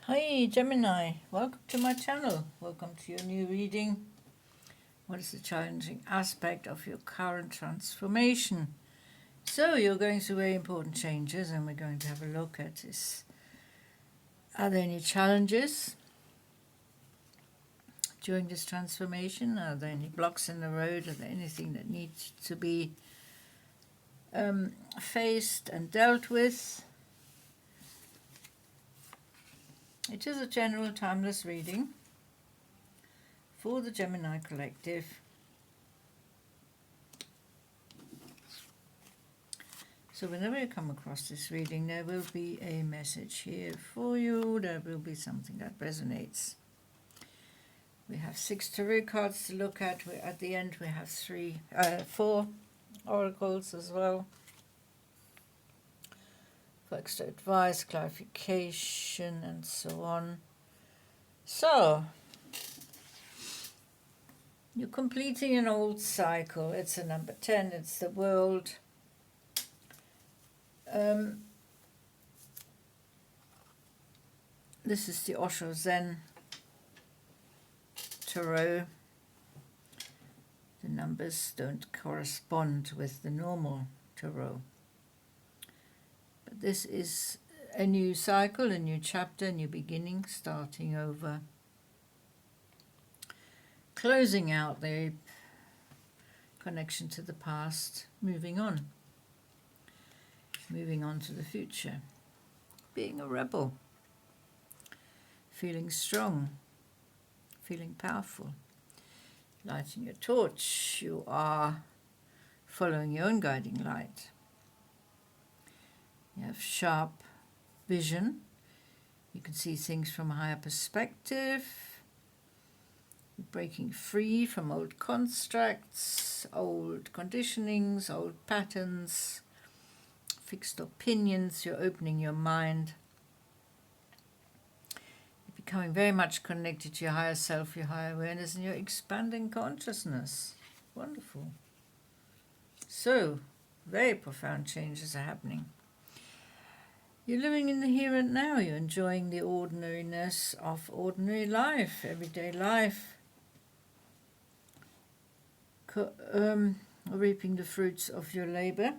Hi Gemini, welcome to my channel. Welcome to your new reading. What is the challenging aspect of your current transformation? So you're going through very important changes and we're going to have a look at this. Are there any challenges during this transformation? Are there any blocks in the road? Are there anything that needs to be faced and dealt with? It is a general timeless reading for the Gemini collective. So whenever you come across this reading, there will be a message here for you. There will be something that resonates. We have 6 tarot cards to look at. At the end we have 4 oracles as well for extra advice, clarification, and so on. So you're completing an old cycle. It's a number 10. It's the world. This is the Osho Zen Tarot. The numbers don't correspond with the normal tarot. But this is a new cycle, a new chapter, a new beginning, starting over. Closing out the connection to the past, moving on to the future. Being a rebel. Feeling strong, feeling powerful, lighting your torch. You are following your own guiding light. You have sharp vision. You can see things from a higher perspective. You're breaking free from old constructs, old conditionings, old patterns, fixed opinions. You're opening your mind. Becoming very much connected to your higher self, your higher awareness, and your expanding consciousness. Wonderful. So, very profound changes are happening. You're living in the here and now. You're enjoying the ordinariness of ordinary life, everyday life. Reaping the fruits of your labor.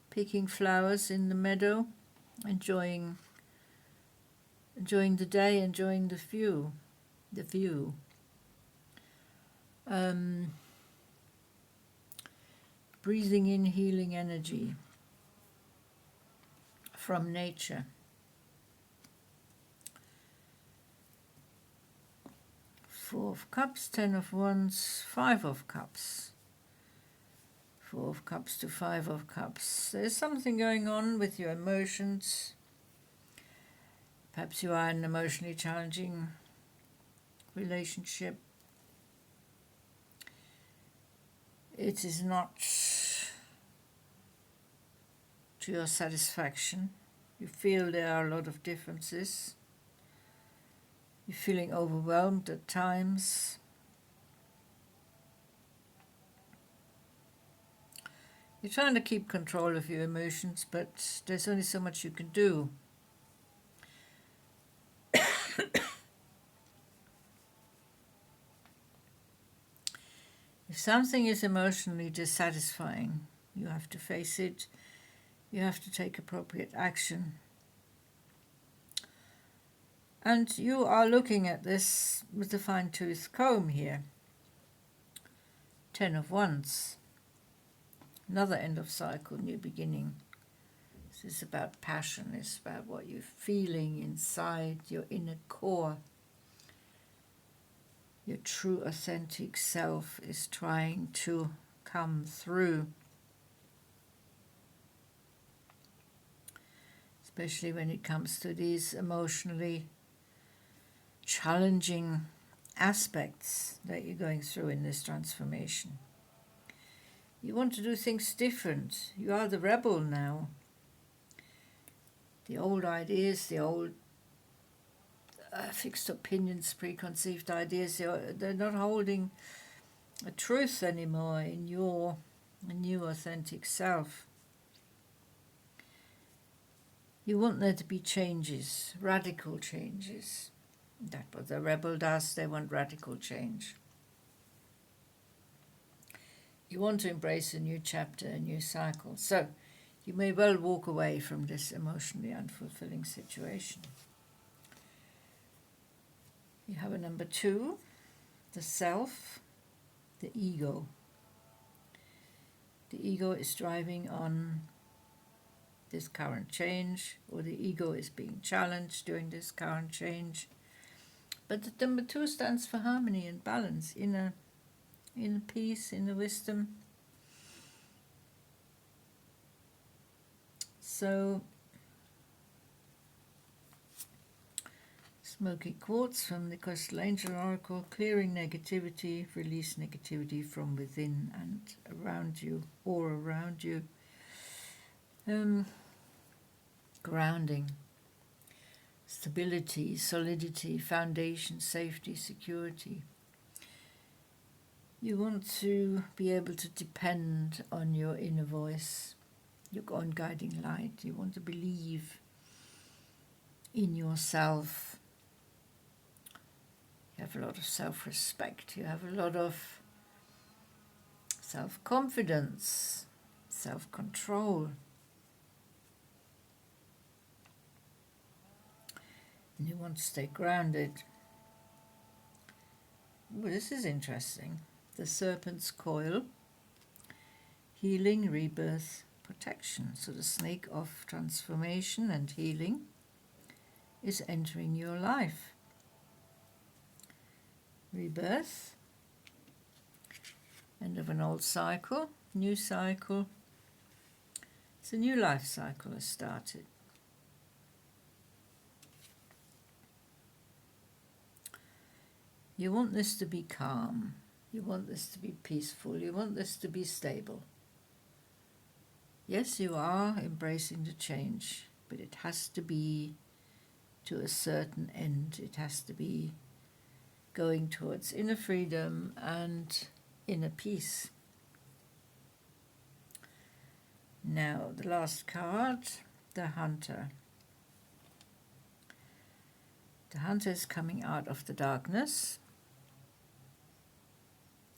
Picking flowers in the meadow. Enjoying the day, enjoying the view. Breathing in healing energy from nature. Four of Cups, 10 of Wands, 5 of Cups. 4 of Cups to 5 of Cups. There's something going on with your emotions. Perhaps you are in an emotionally challenging relationship. It is not to your satisfaction. You feel there are a lot of differences. You're feeling overwhelmed at times. You're trying to keep control of your emotions, but there's only so much you can do. If something is emotionally dissatisfying, you have to face it. You have to take appropriate action. And you are looking at this with a fine-tooth comb here. 10 of Wands. Another end of cycle, new beginning. This is about passion. It's about what you're feeling inside your inner core. Your true authentic self is trying to come through. Especially when it comes to these emotionally challenging aspects that you're going through in this transformation. You want to do things different. You are the rebel now. The old ideas, the old fixed opinions, preconceived ideas, they're not holding a truth anymore in your new authentic self. You want there to be changes, radical changes. That's what the rebel does, they want radical change. You want to embrace a new chapter, a new cycle. So you may well walk away from this emotionally unfulfilling situation. You have a number 2, the self, the ego. The ego is driving on this current change, or the ego is being challenged during this current change. But the number 2 stands for harmony and balance, inner peace, inner wisdom. So, smoky quartz from the Crystal Angel Oracle, clearing negativity, release negativity from within and around you, or around you. Grounding, stability, solidity, foundation, safety, security. You want to be able to depend on your inner voice, your own guiding light. You want to believe in yourself. You have a lot of self-respect. You have a lot of self-confidence, self-control. And you want to stay grounded. Well, this is interesting. The serpent's coil, healing, rebirth, protection. So the snake of transformation and healing is entering your life. Rebirth, end of an old cycle, new cycle. It's a new life cycle has started. You want this to be calm. You want this to be peaceful. You want this to be stable. Yes, you are embracing the change, but it has to be to a certain end. It has to be going towards inner freedom and inner peace. Now, the last card, the Hunter. The Hunter is coming out of the darkness,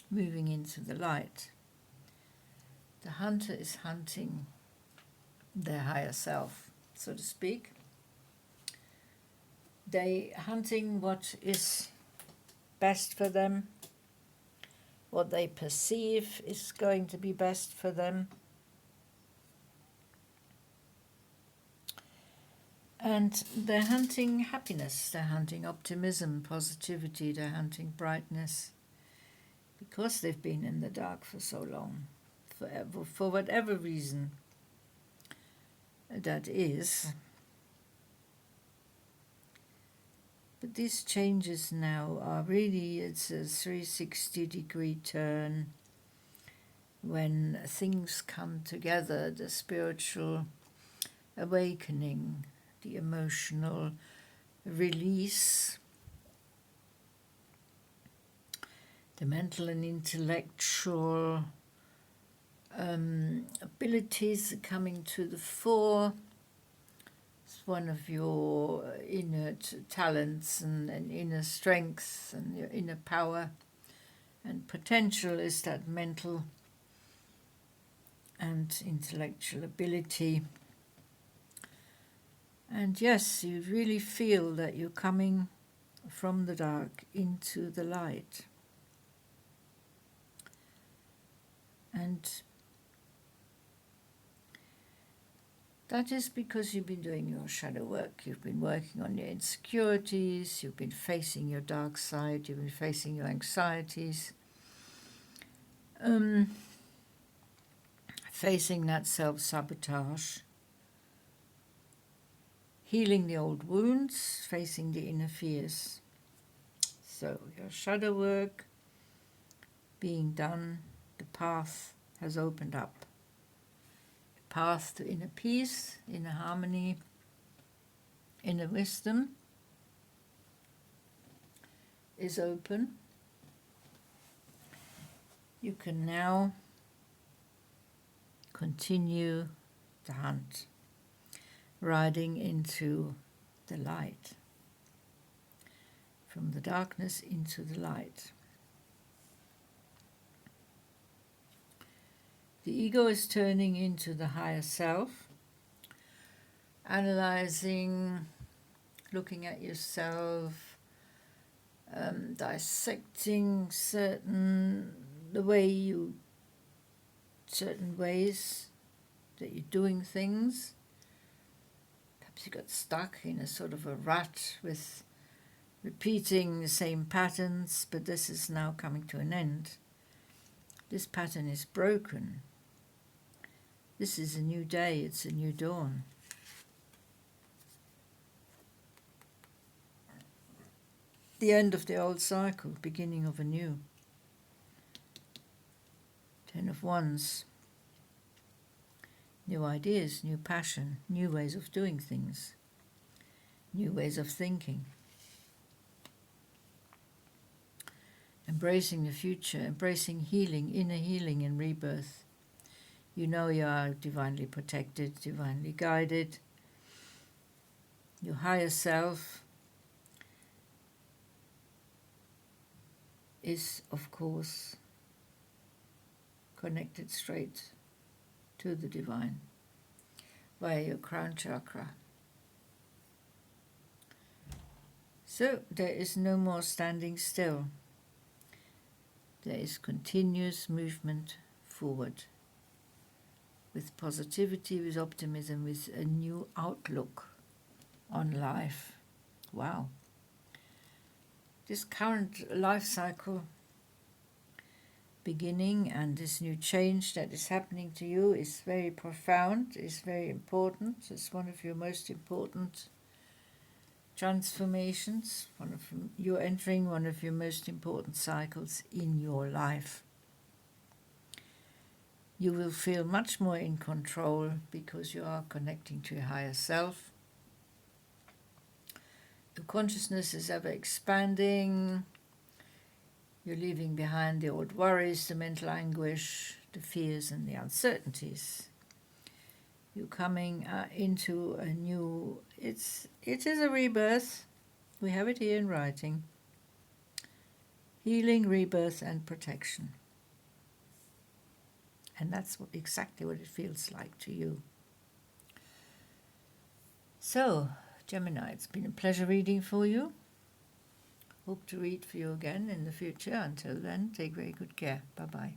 moving into the light. The Hunter is hunting their higher self, so to speak. They hunting what is best for them, what they perceive is going to be best for them. And they're hunting happiness, they're hunting optimism, positivity, they're hunting brightness, because they've been in the dark for so long, forever, for whatever reason that is. But these changes now are really, it's a 360-degree turn when things come together, the spiritual awakening, the emotional release, the mental and intellectual abilities are coming to the fore. It's one of your inner talents and inner strengths and your inner power and potential is that mental and intellectual ability. And yes, you really feel that you're coming from the dark into the light. And that is because you've been doing your shadow work. You've been working on your insecurities, you've been facing your dark side, you've been facing your anxieties, facing that self-sabotage, healing the old wounds, facing the inner fears. So your shadow work being done, the path has opened up. The path to inner peace, inner harmony, inner wisdom is open. You can now continue the hunt. riding into the light, from the darkness into the light. The ego is turning into the higher self, analyzing, looking at yourself, dissecting certain ways that you're doing things. Perhaps you got stuck in a sort of a rut with repeating the same patterns, but this is now coming to an end. This pattern is broken. This is a new day, it's a new dawn. The end of the old cycle, beginning of a new. 10 of Wands. New ideas, new passion, new ways of doing things, new ways of thinking. Embracing the future, embracing healing, inner healing and rebirth. You know you are divinely protected, divinely guided. Your higher self is, of course, connected straight to the divine via your crown chakra. So there is no more standing still. There is continuous movement forward with positivity, with optimism, with a new outlook on life. Wow. This current life cycle beginning and this new change that is happening to you is very profound, is very important. It's one of your most important transformations. You're entering one of your most important cycles in your life. You will feel much more in control because you are connecting to your higher self. Your consciousness is ever expanding. You're leaving behind the old worries, the mental anguish, the fears and the uncertainties. You're coming into a new, it is a rebirth. We have it here in writing. Healing, rebirth and protection. And that's exactly what it feels like to you. So, Gemini, it's been a pleasure reading for you. Hope to read for you again in the future. Until then, take very good care. Bye-bye.